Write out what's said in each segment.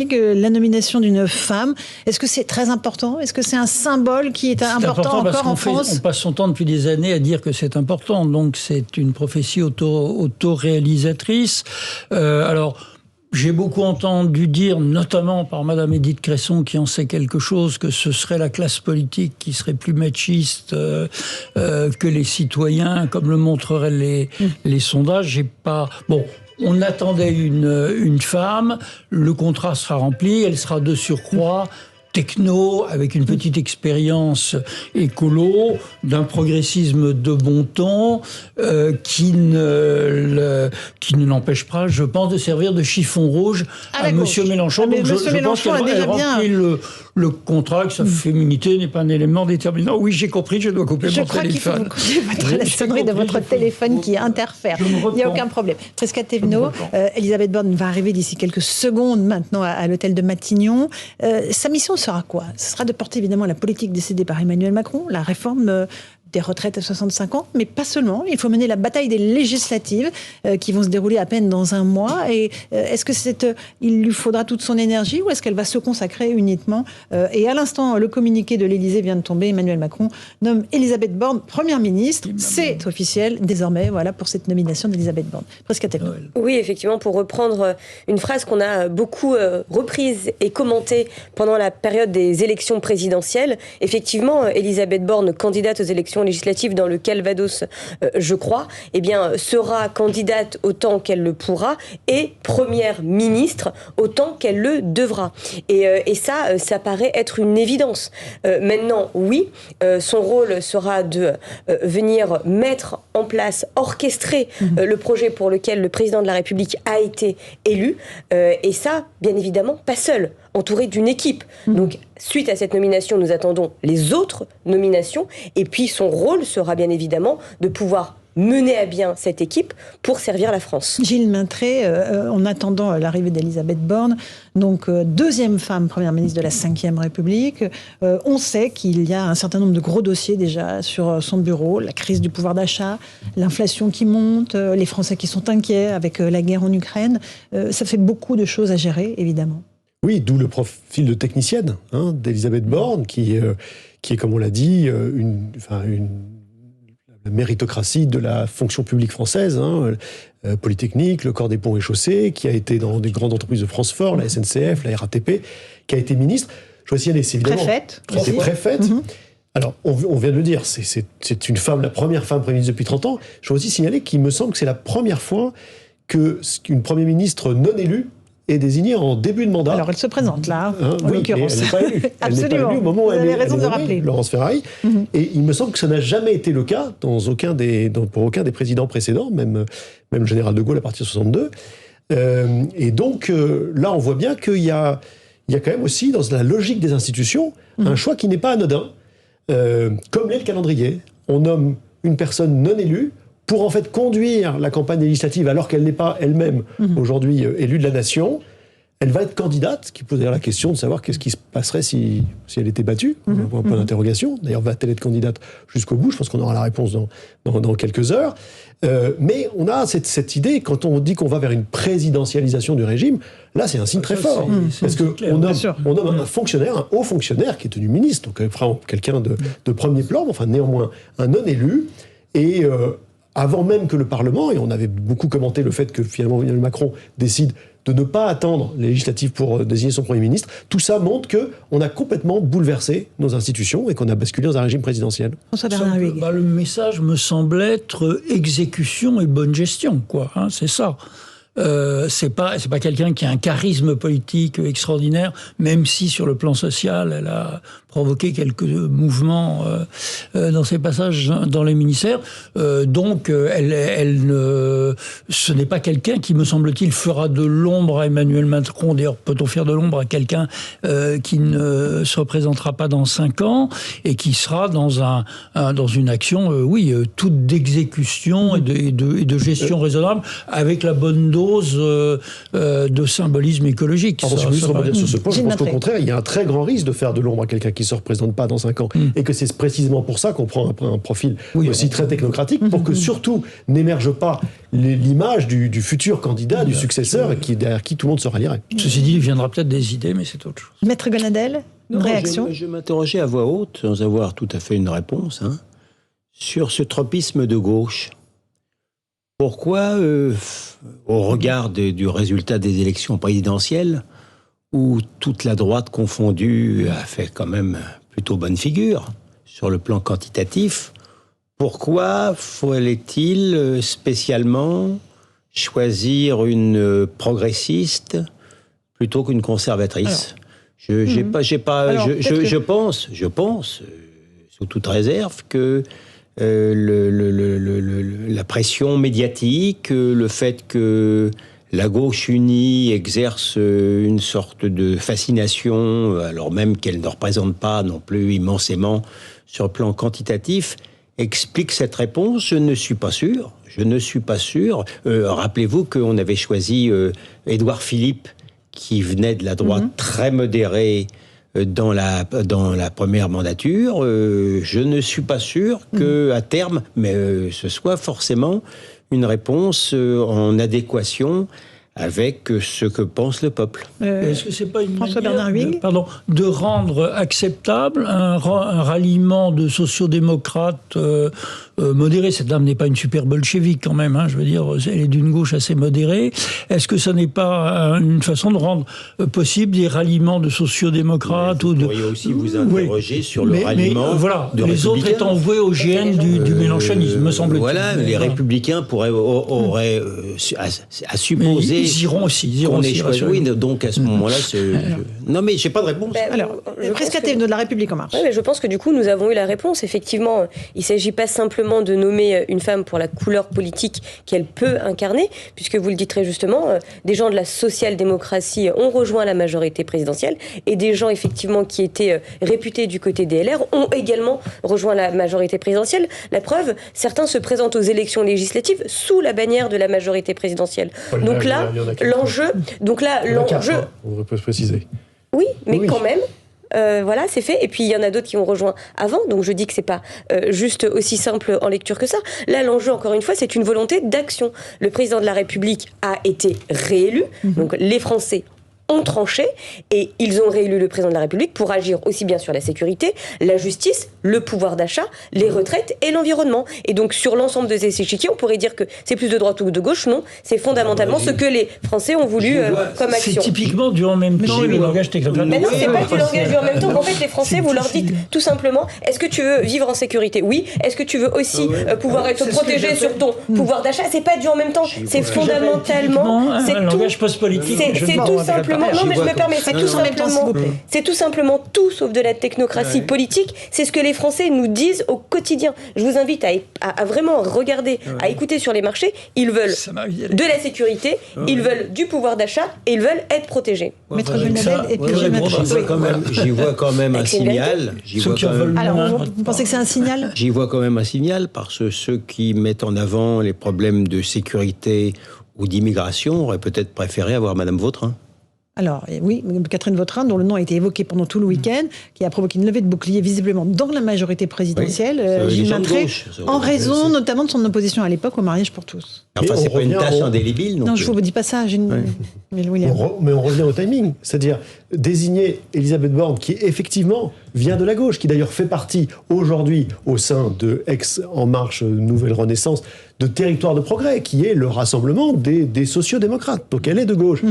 La nomination d'une femme, est-ce que c'est très important? Est-ce que c'est un symbole qui est important encore en France? On passe son temps depuis des années à dire que c'est important, donc c'est une prophétie auto-réalisatrice. J'ai beaucoup entendu dire, notamment par Madame Édith Cresson, qui en sait quelque chose, que ce serait la classe politique qui serait plus machiste que les citoyens, comme le montreraient les sondages. J'ai pas... Bon... On attendait une femme, le contrat sera rempli, elle sera de surcroît techno, avec une petite expérience écolo, d'un progressisme de bon ton, qui ne l'empêche pas, je pense, de servir de chiffon rouge à Monsieur Mélenchon. Donc je pense qu'elle remplit le contrat, que sa féminité n'est pas un élément déterminant. Oui, j'ai compris, je dois couper mon téléphone. Je crois qu'il faut la sonnerie de votre téléphone qui interfère. Il n'y a aucun problème. Prisca Thévenot, Elisabeth Borne va arriver d'ici quelques secondes maintenant à l'hôtel de Matignon. Sa mission sera quoi? Ce sera de porter évidemment la politique décidée par Emmanuel Macron, la réforme des retraites à 65 ans, mais pas seulement. Il faut mener la bataille des législatives qui vont se dérouler à peine dans un mois. Et est-ce que il lui faudra toute son énergie ou est-ce qu'elle va se consacrer uniquement et à l'instant, le communiqué de l'Élysée vient de tomber. Emmanuel Macron nomme Elisabeth Borne Première ministre. C'est officiel désormais, voilà, pour cette nomination d'Elisabeth Borne. Prisca Thévenot. Oui, effectivement, pour reprendre une phrase qu'on a beaucoup reprise et commentée pendant la période des élections présidentielles, effectivement, Elisabeth Borne, candidate aux élections législatives dans le Calvados, je crois, eh bien, sera candidate autant qu'elle le pourra et première ministre autant qu'elle le devra. Et ça paraît être une évidence. Maintenant, oui, son rôle sera de venir mettre en place, orchestrer le projet pour lequel le président de la République a été élu. Et ça, bien évidemment, pas seul, entouré d'une équipe. Donc, suite à cette nomination, nous attendons les autres nominations. Et puis, son rôle sera bien évidemment de pouvoir mener à bien cette équipe pour servir la France. Gilles Maintré, en attendant l'arrivée d'Elisabeth Borne, donc deuxième femme première ministre de la Ve République, on sait qu'il y a un certain nombre de gros dossiers déjà sur son bureau, la crise du pouvoir d'achat, l'inflation qui monte, les Français qui sont inquiets avec la guerre en Ukraine. Ça fait beaucoup de choses à gérer, évidemment. Oui, d'où le profil de technicienne d'Elisabeth Borne, qui est, comme on l'a dit, la méritocratie de la fonction publique française, Polytechnique, le Corps des Ponts et Chaussées, qui a été dans des grandes entreprises de France Fort, la SNCF, la RATP, qui a été ministre. Je dois signaler, c'est évidemment... Préfète. Qui était préfète. Alors, on vient de le dire, c'est une femme, la première femme Première ministre depuis 30 ans. Je dois aussi signaler qu'il me semble que c'est la première fois qu'une Première ministre non élue est désignée en début de mandat. Alors, elle se présente là, en l'occurrence. Elle n'est pas élue. Elle n'est pas élue au moment où elle est nommée, Laurence Ferrari. Et il me semble que ça n'a jamais été le cas pour aucun des présidents précédents, même le général de Gaulle à partir de 62. Et donc, là, on voit bien qu'il y a quand même aussi, dans la logique des institutions, un choix qui n'est pas anodin. Comme l'est le calendrier. On nomme une personne non élue pour en fait conduire la campagne législative alors qu'elle n'est pas elle-même aujourd'hui élue de la nation. Elle va être candidate, qui pose d'ailleurs la question de savoir qu'est-ce qui se passerait si elle était battue. Un point d'interrogation. D'ailleurs, va-t-elle être candidate jusqu'au bout? Je pense qu'on aura la réponse dans quelques heures. Mais on a cette idée, quand on dit qu'on va vers une présidentialisation du régime, là c'est un signe très fort. Parce qu'on nomme un fonctionnaire, un haut fonctionnaire qui est devenu ministre, donc quelqu'un de premier plan, mais enfin néanmoins un non élu. Et avant même que le Parlement, et on avait beaucoup commenté le fait que finalement Emmanuel Macron décide de ne pas attendre les législatives pour désigner son Premier ministre, tout ça montre qu'on a complètement bouleversé nos institutions et qu'on a basculé dans un régime présidentiel. Le message me semble être exécution et bonne gestion, quoi. C'est ça. C'est pas quelqu'un qui a un charisme politique extraordinaire, même si sur le plan social, elle a provoqué quelques mouvements dans ses passages dans les ministères. Donc, ce n'est pas quelqu'un qui, me semble-t-il, fera de l'ombre à Emmanuel Macron. D'ailleurs, peut-on faire de l'ombre à quelqu'un qui ne se représentera pas dans 5 ans et qui sera dans une action, toute d'exécution et de gestion raisonnable, avec la bonne dose dose de symbolisme écologique. Je veux juste rebondir sur ce point. Je pense qu'au contraire, il y a un très grand risque de faire de l'ombre à quelqu'un qui ne se représente pas dans 5 ans. Et que c'est précisément pour ça qu'on prend un profil aussi très technocratique, pour que surtout n'émerge pas l'image du futur candidat, du successeur, derrière qui tout le monde se rallierait. Ceci dit, il viendra peut-être des idées, mais c'est autre chose. Maître Gonadel, une réaction? Je m'interrogeais à voix haute, sans avoir tout à fait une réponse, sur ce tropisme de gauche. Pourquoi, au regard du résultat des élections présidentielles, où toute la droite confondue a fait quand même plutôt bonne figure sur le plan quantitatif, pourquoi fallait-il spécialement choisir une progressiste plutôt qu'une conservatrice? Je pense, sous toute réserve, que la pression médiatique, le fait que la gauche unie exerce une sorte de fascination, alors même qu'elle ne représente pas non plus immensément sur le plan quantitatif, explique cette réponse. Je ne suis pas sûr. Rappelez-vous qu'on avait choisi Édouard Philippe, qui venait de la droite très modérée dans la première mandature. Je ne suis pas sûr qu'à terme, ce soit forcément une réponse en adéquation avec ce que pense le peuple. Est-ce que c'est pas une manière de rendre acceptable un ralliement de sociodémocrates modérés? Cette dame n'est pas une super bolchevique quand même, je veux dire, elle est d'une gauche assez modérée. Est-ce que ça n'est pas une façon de rendre possible des ralliements de sociodémocrates? Vous pourriez aussi vous interroger sur le ralliement de les autres étant voués au GN du mélenchonisme, me semble-t-il. Voilà, les républicains auraient à supposer... Ils iront aussi. Oui, donc à ce moment-là, non mais j'ai pas de réponse. Alors, Prisca Thévenot de La République En Marche. Oui, mais je pense que du coup, nous avons eu la réponse. Effectivement, il ne s'agit pas simplement de nommer une femme pour la couleur politique qu'elle peut incarner, puisque vous le dites très justement, des gens de la social-démocratie ont rejoint la majorité présidentielle, et des gens effectivement qui étaient réputés du côté des LR ont également rejoint la majorité présidentielle. La preuve, certains se présentent aux élections législatives sous la bannière de la majorité présidentielle. Donc là, l'enjeu... On peut se préciser. Oui, mais quand même... voilà, c'est fait. Et puis, il y en a d'autres qui ont rejoint avant. Donc, je dis que c'est pas juste aussi simple en lecture que ça. Là, l'enjeu, encore une fois, c'est une volonté d'action. Le président de la République a été réélu. Donc, les Français ont tranché et ils ont réélu le président de la République pour agir aussi bien sur la sécurité, la justice, le pouvoir d'achat, les retraites et l'environnement. Et donc, sur l'ensemble de ces échiquiers, on pourrait dire que c'est plus de droite ou de gauche. Non, c'est fondamentalement ce que les Français ont voulu comme action. C'est typiquement du en même temps, le langage technocrate. Mais non, c'est pas du langage du en même temps. En fait, les Français, vous leur dites tout simplement, est-ce que tu veux vivre en sécurité? Oui. Est-ce que tu veux aussi pouvoir être protégé sur ton pouvoir d'achat? C'est pas du en même temps. C'est fondamentalement... C'est un langage post-politique. C'est tout simplement... Non, mais je me permets, c'est tout simplement tout sauf de la technocratie politique. C'est ce que les Français nous disent au quotidien. Je vous invite à vraiment regarder, à écouter sur les marchés. Ils veulent de la sécurité, ils veulent du pouvoir d'achat et ils veulent être protégés. Maître Gonadel et puis j'y vois quand même un signal. Alors, vous pensez que c'est un signal? J'y vois quand même un signal, parce que ceux qui mettent en avant les problèmes de sécurité ou d'immigration auraient peut-être préféré avoir Madame Vautrin. Alors, oui, Catherine Vautrin, dont le nom a été évoqué pendant tout le week-end, qui a provoqué une levée de bouclier visiblement dans la majorité présidentielle, Gilles Maintré, en raison notamment de son opposition à l'époque au mariage pour tous. Enfin, c'est pas une tâche indélébile. Non, je ne vous dis pas ça, mais on revient au timing. C'est-à-dire désigner Elisabeth Borne, qui effectivement vient de la gauche, qui d'ailleurs fait partie aujourd'hui au sein de En Marche, Nouvelle Renaissance, de Territoire de Progrès, qui est le rassemblement des sociodémocrates. Donc elle est de gauche.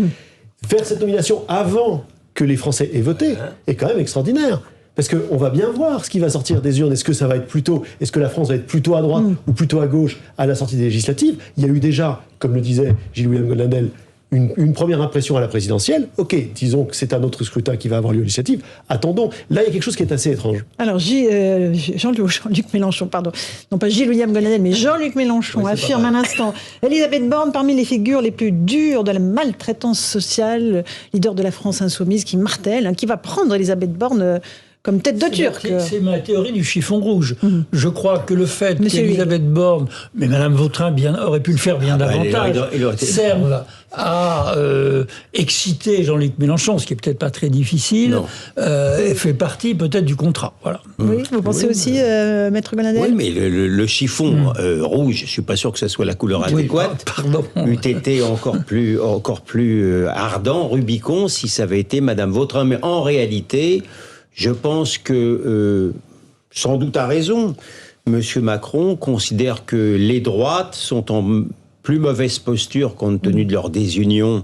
Faire cette nomination avant que les Français aient voté est quand même extraordinaire. Parce qu'on va bien voir ce qui va sortir des urnes. Est-ce que la France va être plutôt à droite ou plutôt à gauche à la sortie des législatives? Il y a eu déjà, comme le disait Gilles-William Gonadel, une première impression à la présidentielle. Ok, disons que c'est un autre scrutin qui va avoir lieu législatif. Attendons. Là, il y a quelque chose qui est assez étrange. Alors, Jean-Luc Mélenchon, pardon. Non pas Gilles-William Gonadel, mais Jean-Luc Mélenchon affirme un instant Elisabeth Borne parmi les figures les plus dures de la maltraitance sociale, leader de la France insoumise qui martèle, qui va prendre Elisabeth Borne comme tête de Turc. C'est ma théorie du chiffon rouge. Je crois que le fait qu'Elisabeth Borne, mais Madame Vautrin aurait pu le faire bien davantage, serve à exciter Jean-Luc Mélenchon, ce qui est peut-être pas très difficile, fait partie peut-être du contrat. Voilà. Oui, vous pensez aussi, Maître Golandel ? Oui, mais le chiffon rouge, je suis pas sûr que ce soit la couleur adéquate. Pardon. Eût été encore plus ardent, Rubicon, si ça avait été Madame Vautrin. Mais en réalité, je pense que, sans doute à raison, Monsieur Macron considère que les droites sont en plus mauvaise posture compte tenu de leur désunion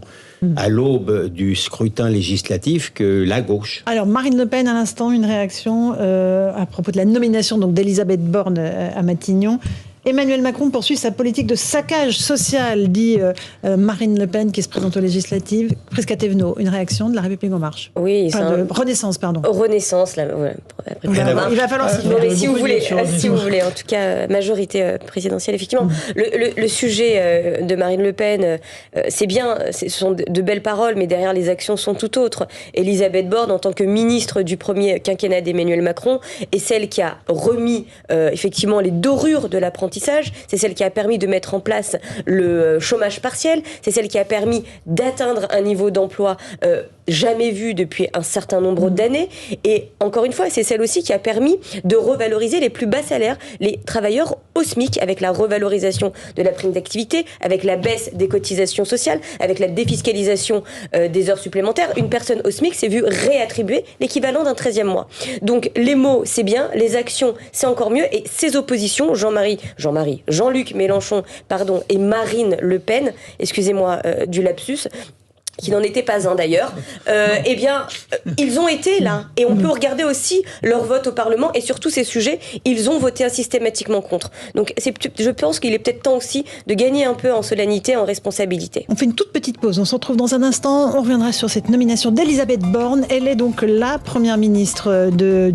à l'aube du scrutin législatif que la gauche. Alors, Marine Le Pen, à l'instant, une réaction à propos de la nomination d'Elisabeth Borne à Matignon. Emmanuel Macron poursuit sa politique de saccage social, dit Marine Le Pen, qui se présente aux législatives. Prisca Thévenot, une réaction de La République En Marche. Oui, de Renaissance, pardon. Renaissance, là. Ouais. Il va falloir si vous voulez, en tout cas, majorité présidentielle, effectivement. Le sujet de Marine Le Pen, c'est bien, ce sont de belles paroles, mais derrière les actions sont tout autres. Elisabeth Borne, en tant que ministre du premier quinquennat d'Emmanuel Macron, est celle qui a remis effectivement les dorures de l'apprentissage. C'est celle qui a permis de mettre en place le chômage partiel. C'est celle qui a permis d'atteindre un niveau d'emploi jamais vu depuis un certain nombre d'années. Et encore une fois, c'est celle aussi qui a permis de revaloriser les plus bas salaires, les travailleurs au SMIC, avec la revalorisation de la prime d'activité, avec la baisse des cotisations sociales, avec la défiscalisation des heures supplémentaires. Une personne au SMIC s'est vue réattribuer l'équivalent d'un 13e mois. Donc les mots, c'est bien, les actions, c'est encore mieux. Et ces oppositions, Jean-Luc Mélenchon, et Marine Le Pen, excusez-moi du lapsus, qui n'en était pas un d'ailleurs, ils ont été là. Et on peut regarder aussi leur vote au Parlement, et sur tous ces sujets, ils ont voté systématiquement contre. Donc je pense qu'il est peut-être temps aussi de gagner un peu en solennité, en responsabilité. On fait une toute petite pause, on se retrouve dans un instant, on reviendra sur cette nomination d'Elisabeth Borne. Elle est donc la première ministre du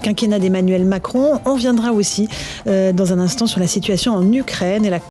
quinquennat d'Emmanuel Macron. On reviendra aussi dans un instant sur la situation en Ukraine et la